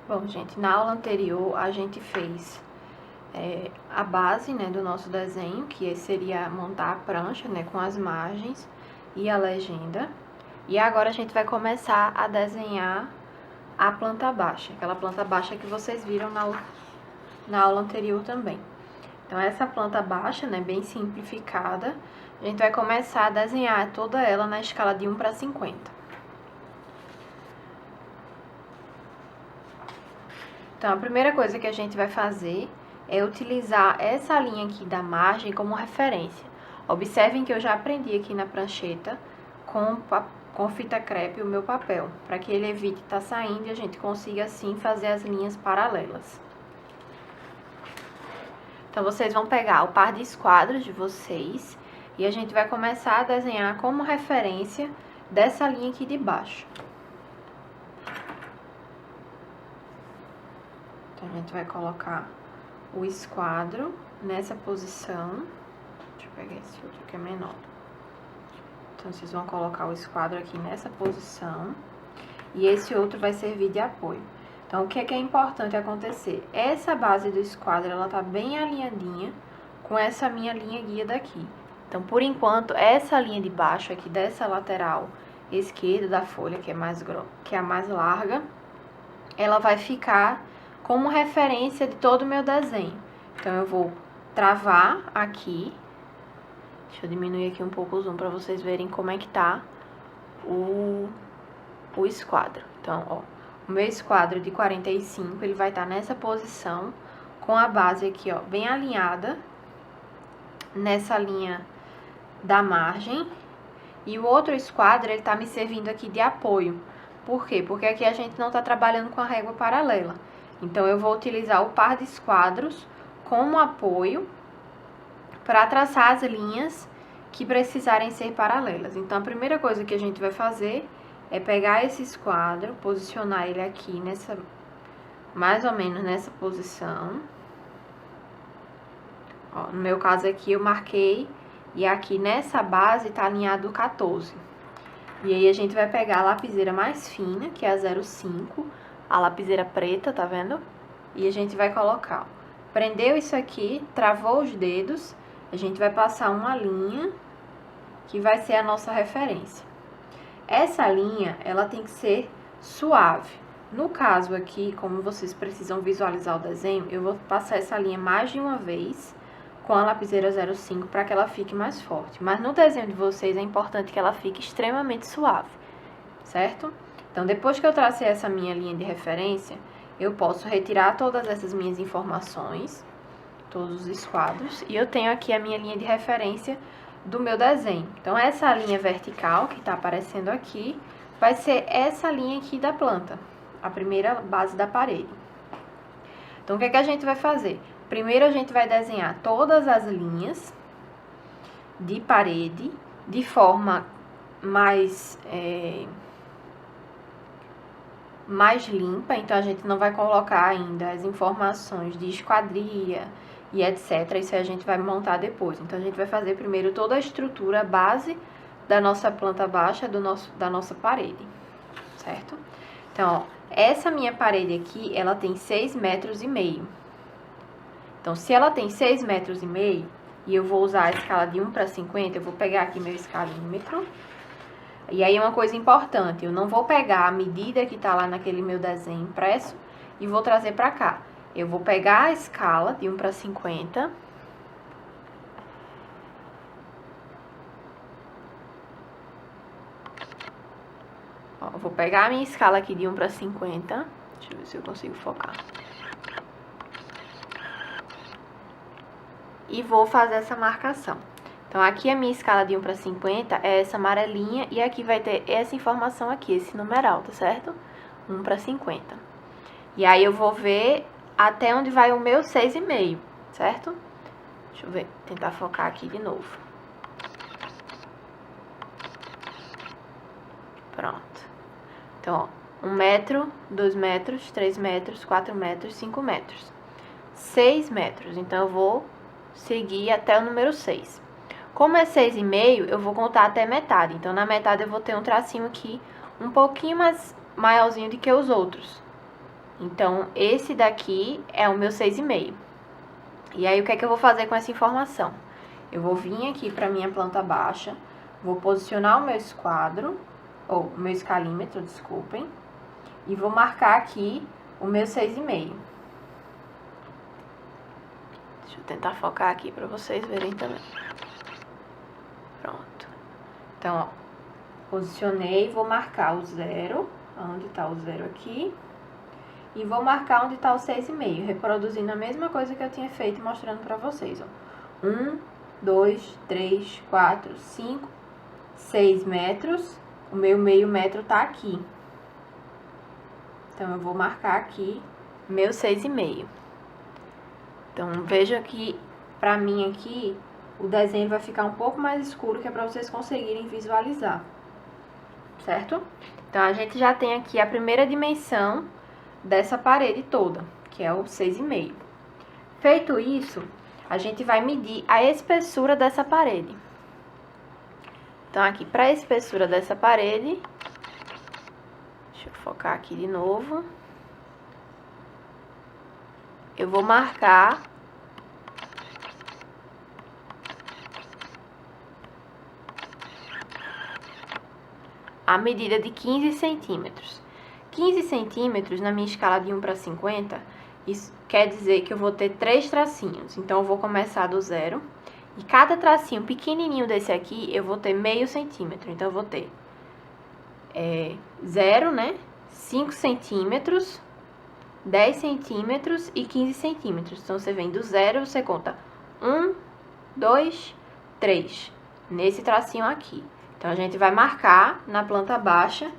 Bom, gente, na aula anterior a gente fez a base, né, do nosso desenho, que seria montar a prancha, né, com as margens e a legenda. E agora a gente vai começar a desenhar a planta baixa, aquela planta baixa que vocês viram na aula anterior também. Então, essa planta baixa, né, bem simplificada, a gente vai começar a desenhar toda ela na escala de 1 para 50. Então, a primeira coisa que a gente vai fazer é utilizar essa linha aqui da margem como referência. Observem que eu já aprendi aqui na prancheta com fita crepe o meu papel, para que ele evite estar saindo e a gente consiga assim fazer as linhas paralelas. Então, vocês vão pegar o par de esquadros de vocês e a gente vai começar a desenhar como referência dessa linha aqui de baixo. Então, a gente vai colocar o esquadro nessa posição. Deixa eu pegar esse outro que é menor. Então, vocês vão colocar o esquadro aqui nessa posição. E esse outro vai servir de apoio. Então, o que é importante acontecer? Essa base do esquadro, ela tá bem alinhadinha com essa minha linha guia daqui. Então, por enquanto, essa linha de baixo aqui, dessa lateral esquerda da folha, que é a mais larga, ela vai ficar como referência de todo o meu desenho. Então, eu vou travar aqui. Deixa eu diminuir aqui um pouco o zoom para vocês verem como é que tá o esquadro. Então, ó, o meu esquadro de 45, ele vai estar nessa posição, com a base aqui, ó, bem alinhada, nessa linha da margem. E o outro esquadro, ele tá me servindo aqui de apoio. Por quê? Porque aqui a gente não tá trabalhando com a régua paralela. Então, eu vou utilizar o par de esquadros como apoio para traçar as linhas que precisarem ser paralelas. Então, a primeira coisa que a gente vai fazer é pegar esse esquadro, posicionar ele aqui nessa, mais ou menos nessa posição. Ó, no meu caso aqui eu marquei e aqui nessa base tá alinhado o 14. E aí a gente vai pegar a lapiseira mais fina, que é a 0,5, a lapiseira preta, tá vendo? E a gente vai colocar, ó, prendeu isso aqui, travou os dedos, a gente vai passar uma linha que vai ser a nossa referência. Essa linha, ela tem que ser suave. No caso aqui, como vocês precisam visualizar o desenho, eu vou passar essa linha mais de uma vez com a lapiseira 0,5 para que ela fique mais forte. Mas no desenho de vocês é importante que ela fique extremamente suave, certo? Então, depois que eu tracei essa minha linha de referência, eu posso retirar todas essas minhas informações, todos os esquadros, e eu tenho aqui a minha linha de referência do meu desenho. Então, essa linha vertical que tá aparecendo aqui, vai ser essa linha aqui da planta, a primeira base da parede. Então, o que é que a gente vai fazer? Primeiro, a gente vai desenhar todas as linhas de parede de forma mais limpa. Então, a gente não vai colocar ainda as informações de esquadria e etc. Isso aí a gente vai montar depois. Então, a gente vai fazer primeiro toda a estrutura, a base da nossa planta baixa, da nossa parede, certo? Então, ó, essa minha parede aqui, ela tem 6,5 metros. Então, se ela tem 6,5 metros e eu vou usar a escala de 1 para 50, eu vou pegar aqui meu escalímetro. E aí, uma coisa importante, eu não vou pegar a medida que tá lá naquele meu desenho impresso e vou trazer para cá. Eu vou pegar a escala de 1 para 50. Ó, eu vou pegar a minha escala aqui de 1 para 50. Deixa eu ver se eu consigo focar. E vou fazer essa marcação. Então, aqui a minha escala de 1 para 50 é essa amarelinha e aqui vai ter essa informação aqui, esse numeral, tá certo? 1 para 50. E aí, eu vou ver até onde vai o meu 6,5, certo? Deixa eu ver, tentar focar aqui de novo. Pronto. Então, ó, 1 metro, 2 metros, 3 metros, 4 metros, 5 metros. 6 metros, então eu vou seguir até o número 6. Como é 6,5, eu vou contar até metade. Então, na metade eu vou ter um tracinho aqui um pouquinho mais maiorzinho do que os outros. Então, esse daqui é o meu 6,5. E aí, o que é que eu vou fazer com essa informação? Eu vou vir aqui para minha planta baixa, vou posicionar o meu esquadro, ou o meu escalímetro, desculpem, e vou marcar aqui o meu 6,5. Deixa eu tentar focar aqui para vocês verem também. Pronto. Então, ó, posicionei, vou marcar o 0, onde está o 0 aqui, e vou marcar onde está o 6,5, reproduzindo a mesma coisa que eu tinha feito, mostrando para vocês, ó. 1, 2, 3, 4, 5, 6 metros, o meu meio metro tá aqui. Então, eu vou marcar aqui meu 6,5. Então, veja que, pra mim aqui, o desenho vai ficar um pouco mais escuro, que é pra vocês conseguirem visualizar. Certo? Então, a gente já tem aqui a primeira dimensão dessa parede toda, que é o 6,5. Feito isso, a gente vai medir a espessura dessa parede. Então, aqui, para a espessura dessa parede, deixa eu focar aqui de novo. Eu vou marcar a medida de 15 centímetros. 15 centímetros, na minha escala de 1 para 50, isso quer dizer que eu vou ter 3 tracinhos. Então, eu vou começar do 0. E cada tracinho pequenininho desse aqui, eu vou ter meio centímetro. Então, eu vou ter 0, né? 5 centímetros, 10 centímetros e 15 centímetros. Então, você vem do 0, você conta 1, 2, 3. Nesse tracinho aqui. Então, a gente vai marcar na planta baixa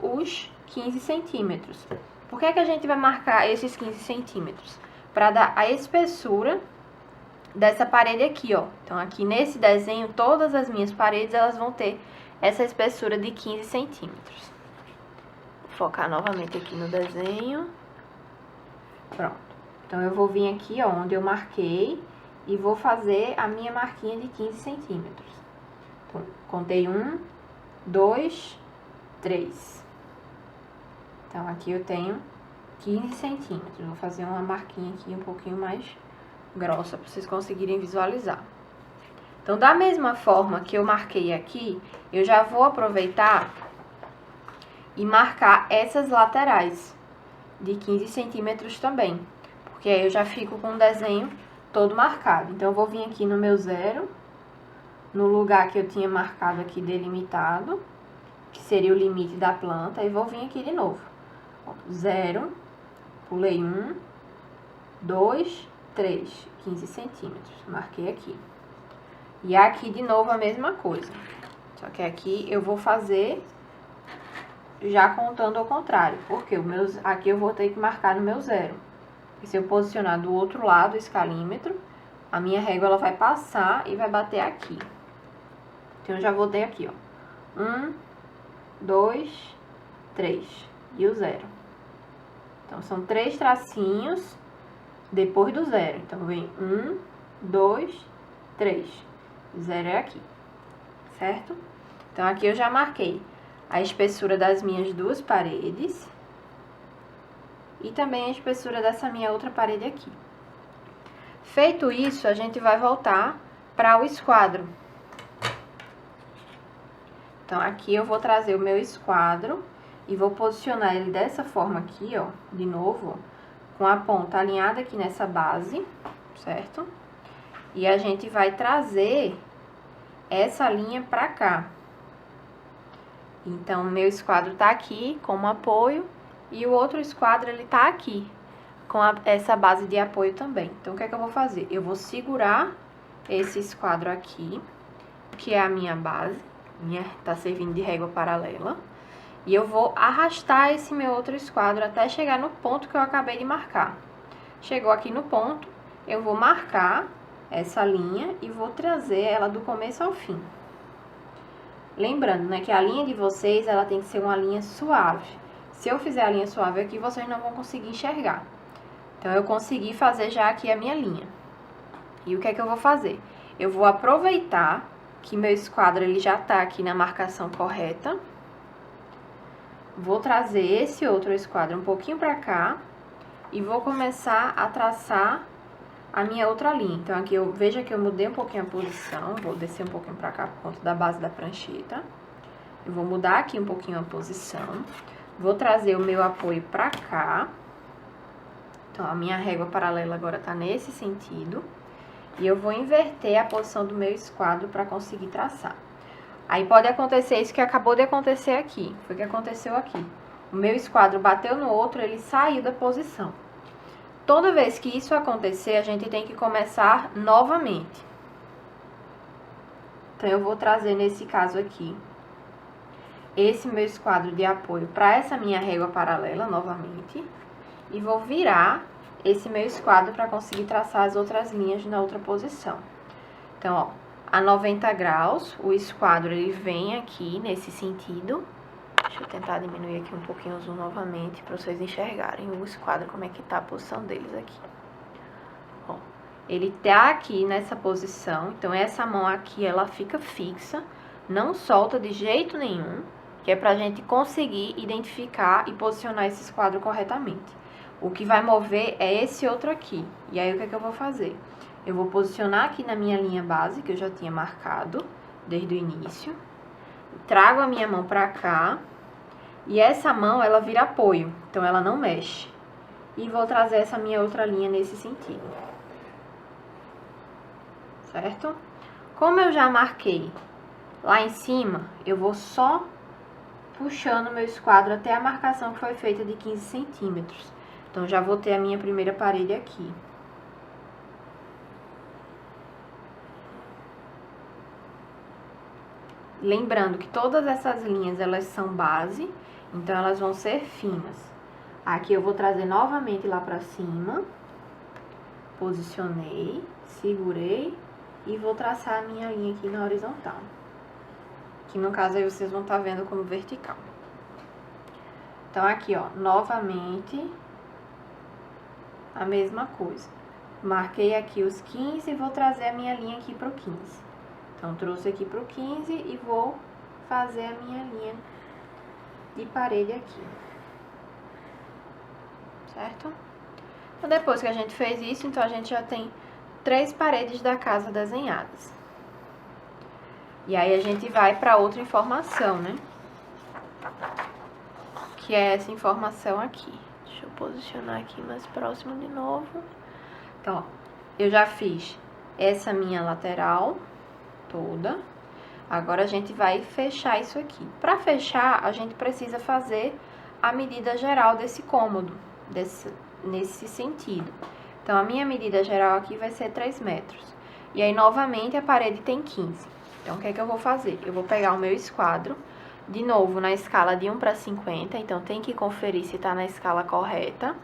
os 15 centímetros. Por que a gente vai marcar esses 15 centímetros? Para dar a espessura dessa parede aqui, ó. Então, aqui nesse desenho, todas as minhas paredes, elas vão ter essa espessura de 15 centímetros. Vou focar novamente aqui no desenho. Pronto. Então, eu vou vir aqui, ó, onde eu marquei, e vou fazer a minha marquinha de 15 centímetros. Então, contei 1, 2, 3. Então, aqui eu tenho 15 centímetros. Vou fazer uma marquinha aqui um pouquinho mais grossa, para vocês conseguirem visualizar. Então, da mesma forma que eu marquei aqui, eu já vou aproveitar e marcar essas laterais de 15 centímetros também. Porque aí eu já fico com o desenho todo marcado. Então, eu vou vir aqui no meu 0, no lugar que eu tinha marcado aqui delimitado, que seria o limite da planta, e vou vir aqui de novo. 0, pulei 1, 2, 3, 15 centímetros, marquei aqui. E aqui de novo a mesma coisa, só que aqui eu vou fazer já contando ao contrário, porque aqui eu vou ter que marcar no meu 0. E se eu posicionar do outro lado o escalímetro, a minha régua ela vai passar e vai bater aqui. Então, eu já vou ter aqui, ó, 1, 2, 3 e o 0. Então, são 3 tracinhos depois do 0. Então, vem 1, 2, 3. 0 é aqui, certo? Então, aqui eu já marquei a espessura das minhas duas paredes e também a espessura dessa minha outra parede aqui. Feito isso, a gente vai voltar para o esquadro. Então, aqui eu vou trazer o meu esquadro e vou posicionar ele dessa forma aqui, ó, de novo, ó, com a ponta alinhada aqui nessa base, certo? E a gente vai trazer essa linha pra cá. Então, o meu esquadro tá aqui como apoio e o outro esquadro, ele tá aqui, com essa base de apoio também. Então, o que é que eu vou fazer? Eu vou segurar esse esquadro aqui, que é a minha base, tá servindo de régua paralela. E eu vou arrastar esse meu outro esquadro até chegar no ponto que eu acabei de marcar. Chegou aqui no ponto, eu vou marcar essa linha e vou trazer ela do começo ao fim. Lembrando, né, que a linha de vocês, ela tem que ser uma linha suave. Se eu fizer a linha suave aqui, vocês não vão conseguir enxergar. Então, eu consegui fazer já aqui a minha linha. E o que é que eu vou fazer? Eu vou aproveitar que meu esquadro, ele já tá aqui na marcação correta. Vou trazer esse outro esquadro um pouquinho pra cá e vou começar a traçar a minha outra linha. Então, aqui veja que eu mudei um pouquinho a posição, vou descer um pouquinho pra cá por conta da base da prancheta. Eu vou mudar aqui um pouquinho a posição, vou trazer o meu apoio pra cá. Então, a minha régua paralela agora tá nesse sentido. E eu vou inverter a posição do meu esquadro pra conseguir traçar. Aí pode acontecer isso que acabou de acontecer aqui, foi o que aconteceu aqui. O meu esquadro bateu no outro, ele saiu da posição. Toda vez que isso acontecer, a gente tem que começar novamente. Então, eu vou trazer nesse caso aqui, esse meu esquadro de apoio para essa minha régua paralela novamente. E vou virar esse meu esquadro para conseguir traçar as outras linhas na outra posição. Então, ó, a 90 graus, o esquadro ele vem aqui nesse sentido. Deixa eu tentar diminuir aqui um pouquinho o zoom novamente para vocês enxergarem o esquadro, como é que tá a posição deles aqui. Ó, ele tá aqui nessa posição, então essa mão aqui ela fica fixa, não solta de jeito nenhum, que é pra gente conseguir identificar e posicionar esse esquadro corretamente. O que vai mover é esse outro aqui. E aí, o que é que eu vou fazer? Eu vou posicionar aqui na minha linha base, que eu já tinha marcado desde o início. Trago a minha mão pra cá. E essa mão, ela vira apoio, então ela não mexe. E vou trazer essa minha outra linha nesse sentido. Certo? Como eu já marquei lá em cima, eu vou só puxando meu esquadro até a marcação que foi feita de 15 centímetros. Então, já vou ter a minha primeira parede aqui. Lembrando que todas essas linhas, elas são base, então elas vão ser finas. Aqui eu vou trazer novamente lá pra cima. Posicionei, segurei e vou traçar a minha linha aqui na horizontal. Que no caso aí vocês vão estar vendo como vertical. Então, aqui, ó, novamente a mesma coisa. Marquei aqui os 15 e vou trazer a minha linha aqui pro 15. Então, trouxe aqui pro 15 e vou fazer a minha linha de parede aqui. Certo? Então, depois que a gente fez isso, então a gente já tem 3 paredes da casa desenhadas. E aí, a gente vai para outra informação, né? Que é essa informação aqui. Deixa eu posicionar aqui mais próximo de novo. Então, ó, eu já fiz essa minha lateral toda. Agora, a gente vai fechar isso aqui. Para fechar, a gente precisa fazer a medida geral desse cômodo, nesse sentido. Então, a minha medida geral aqui vai ser 3 metros. E aí, novamente, a parede tem 15. Então, o que é que eu vou fazer? Eu vou pegar o meu esquadro, de novo, na escala de 1 para 50. Então, tem que conferir se está na escala correta.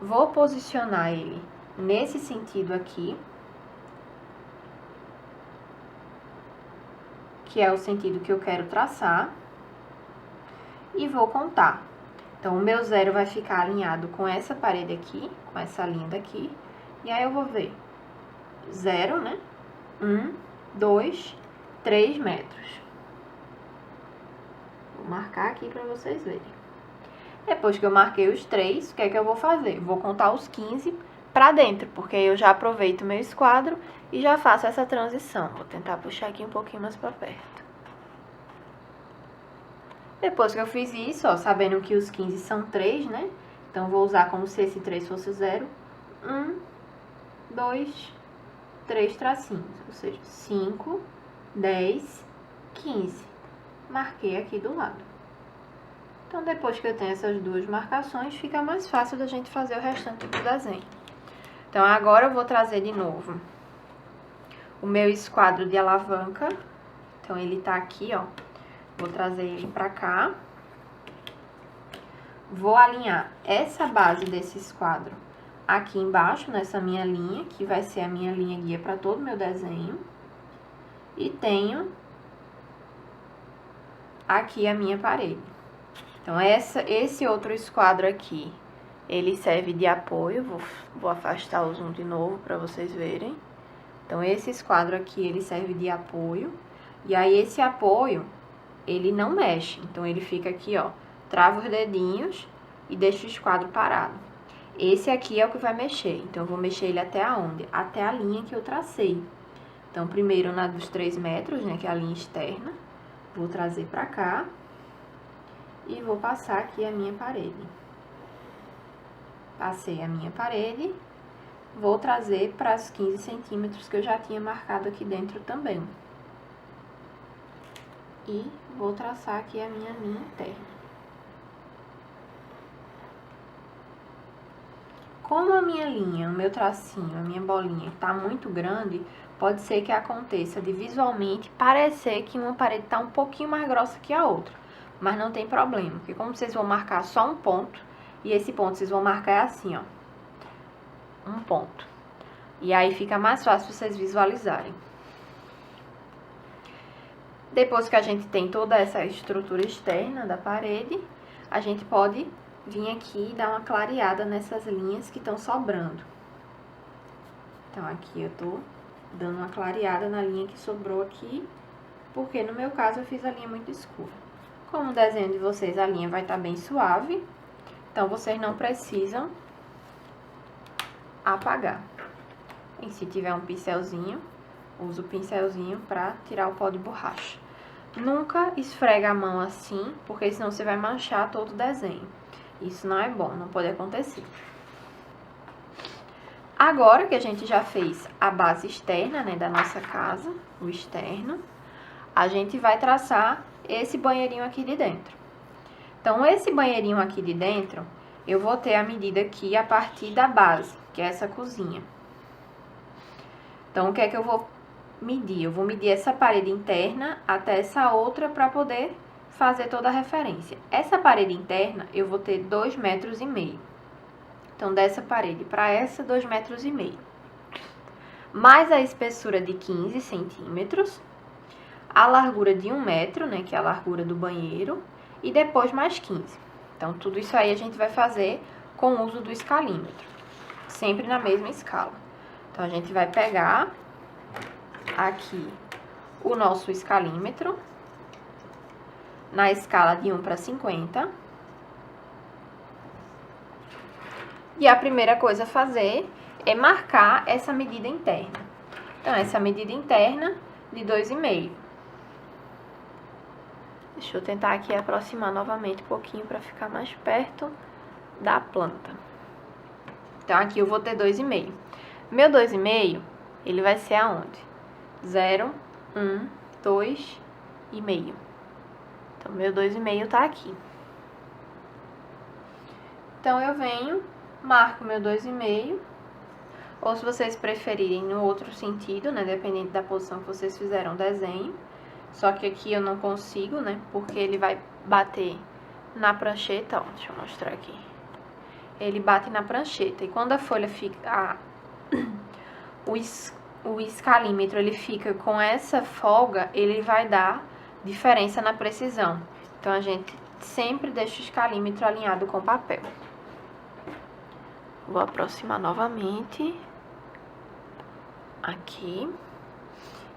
Vou posicionar ele nesse sentido aqui, que é o sentido que eu quero traçar, e vou contar. Então, o meu zero vai ficar alinhado com essa parede aqui, com essa linha daqui, e aí eu vou ver 0, né? 1, 2, 3 metros. Vou marcar aqui para vocês verem. Depois que eu marquei os 3, o que é que eu vou fazer? Vou contar os 15 para dentro, porque aí eu já aproveito o meu esquadro e já faço essa transição. Vou tentar puxar aqui um pouquinho mais para perto. Depois que eu fiz isso, ó, sabendo que os 15 são 3, né? Então, vou usar como se esse 3 fosse 0. 1, 2, 3 tracinhos, ou seja, 5, 10, 15. Marquei aqui do lado. Então, depois que eu tenho essas duas marcações, fica mais fácil da gente fazer o restante do desenho. Então, agora eu vou trazer de novo o meu esquadro de alavanca. Então, ele tá aqui, ó. Vou trazer ele pra cá. Vou alinhar essa base desse esquadro aqui embaixo, nessa minha linha, que vai ser a minha linha guia para todo o meu desenho. E tenho aqui a minha parede. Então, esse outro esquadro aqui, ele serve de apoio. Vou afastar o zoom de novo para vocês verem. Então, esse esquadro aqui, ele serve de apoio. E aí, esse apoio, ele não mexe. Então, ele fica aqui, ó, trava os dedinhos e deixa o esquadro parado. Esse aqui é o que vai mexer, então eu vou mexer ele até aonde? Até a linha que eu tracei. Então, primeiro na dos 3 metros, né, que é a linha externa, vou trazer pra cá e vou passar aqui a minha parede. Passei a minha parede, vou trazer para os 15 centímetros que eu já tinha marcado aqui dentro também. E vou traçar aqui a minha linha interna. Como a minha linha, o meu tracinho, a minha bolinha está muito grande, pode ser que aconteça de visualmente parecer que uma parede está um pouquinho mais grossa que a outra. Mas não tem problema, porque como vocês vão marcar só um ponto, e esse ponto vocês vão marcar assim, ó. Um ponto. E aí fica mais fácil vocês visualizarem. Depois que a gente tem toda essa estrutura externa da parede, a gente pode vir aqui e dar uma clareada nessas linhas que estão sobrando. Então, aqui eu tô dando uma clareada na linha que sobrou aqui, porque no meu caso eu fiz a linha muito escura. Como o desenho de vocês, a linha vai estar bem suave, então vocês não precisam apagar. E se tiver um pincelzinho, usa o pincelzinho para tirar o pó de borracha. Nunca esfrega a mão assim, porque senão você vai manchar todo o desenho. Isso não é bom, não pode acontecer. Agora que a gente já fez a base externa, né, da nossa casa, o externo, a gente vai traçar esse banheirinho aqui de dentro. Então, esse banheirinho aqui de dentro, eu vou ter a medida aqui a partir da base, que é essa cozinha. Então, o que é que eu vou medir? Eu vou medir essa parede interna até essa outra para poder fazer toda a referência. Essa parede interna, eu vou ter 2,5 metros. Então, dessa parede para essa, 2,5 metros. Mais a espessura de 15 centímetros, a largura de 1 metro, né, que é a largura do banheiro, e depois mais 15. Então, tudo isso aí a gente vai fazer com o uso do escalímetro, sempre na mesma escala. Então, a gente vai pegar aqui o nosso escalímetro, na escala de 1 para 50. E a primeira coisa a fazer é marcar essa medida interna. Então, essa medida interna de 2,5. Deixa eu tentar aqui aproximar novamente um pouquinho para ficar mais perto da planta. Então, aqui eu vou ter 2,5. Meu 2,5, ele vai ser aonde? 0, 1, 2,5. Então, meu 2,5 tá aqui. Então, eu venho, marco meu 2,5. Ou se vocês preferirem no outro sentido, né? Dependendo da posição que vocês fizeram o desenho. Só que aqui eu não consigo, né? Porque ele vai bater na prancheta, ó. Deixa eu mostrar aqui. Ele bate na prancheta. E quando a folha fica... o escalímetro, ele fica com essa folga, ele vai dar diferença na precisão. Então, a gente sempre deixa o escalímetro alinhado com o papel. Vou aproximar novamente. Aqui.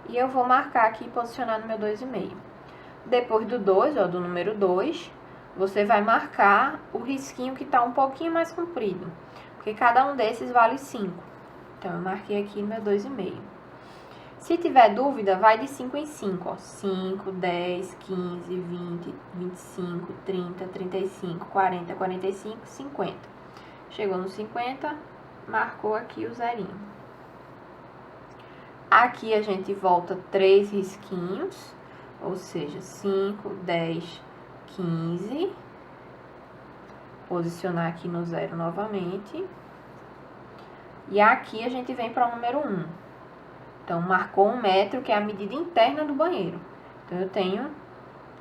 E eu vou marcar aqui e posicionar no meu 2,5. Depois do 2, ó, do número 2, você vai marcar o risquinho que tá um pouquinho mais comprido. Porque cada um desses vale 5. Então, eu marquei aqui no meu 2,5. Se tiver dúvida, vai de 5 em 5, ó. 5, 10, 15, 20, 25, 30, 35, 40, 45, 50. Chegou no 50, marcou aqui o zerinho. Aqui a gente volta 3 risquinhos, ou seja, 5, 10, 15. Posicionar aqui no 0 novamente. E aqui a gente vem para o número 1. Então, marcou 1 metro, que é a medida interna do banheiro. Então, eu tenho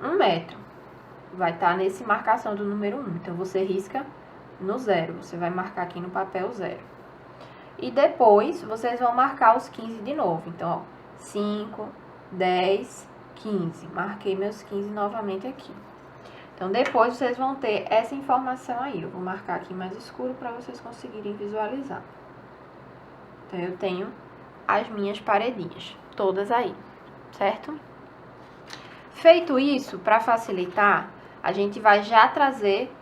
1 metro. Vai estar nesse marcação do número 1. Então, você risca no 0. Você vai marcar aqui no papel 0. E depois, vocês vão marcar os 15 de novo. Então, ó, 5, 10, 15. Marquei meus 15 novamente aqui. Então, depois vocês vão ter essa informação aí. Eu vou marcar aqui mais escuro para vocês conseguirem visualizar. Então, eu tenho as minhas paredinhas, todas aí, certo? Feito isso, para facilitar, a gente vai já trazer